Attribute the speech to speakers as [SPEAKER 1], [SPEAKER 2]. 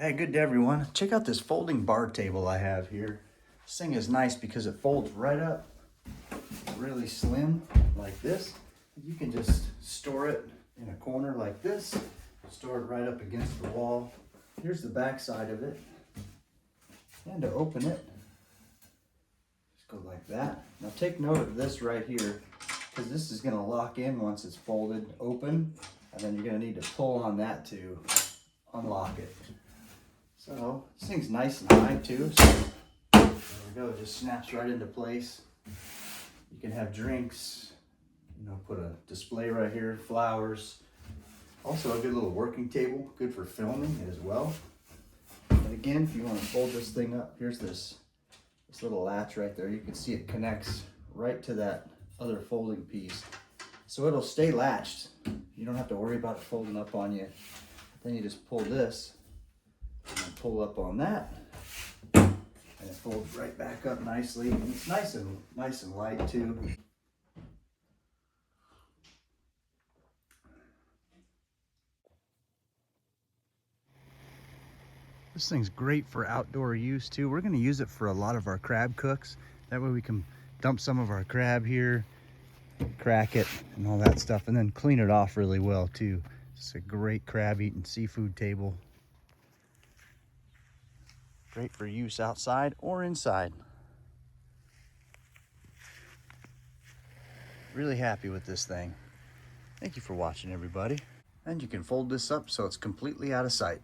[SPEAKER 1] Hey, good day everyone. Check out this folding bar table I have here. This thing is nice because it folds right up, really slim like this. You can just store it in a corner like this, store it right up against the wall. Here's the back side of it. And to open it, just go like that. Now take note of this right here, because this is gonna lock in once it's folded open, and then you're gonna need to pull on that to unlock it. So this thing's nice and high too, so there we go, it just snaps right into place. You can have drinks, you know, put a display right here, flowers. Also a good little working table, good for filming as well. And again, if you want to fold this thing up, here's this little latch right there. You can see it connects right to that other folding piece. So it'll stay latched. You don't have to worry about it folding up on you. Then you just pull this and pull up on that, and it folds right back up nicely. And it's nice and light too. This thing's great for outdoor use too. We're gonna use it for a lot of our crab cooks. That way we can dump some of our crab here, crack it and all that stuff, and then clean it off really well too. It's a great crab eating seafood table. Great for use outside or inside. Really happy with this thing. Thank you for watching, everybody. And you can fold this up so it's completely out of sight.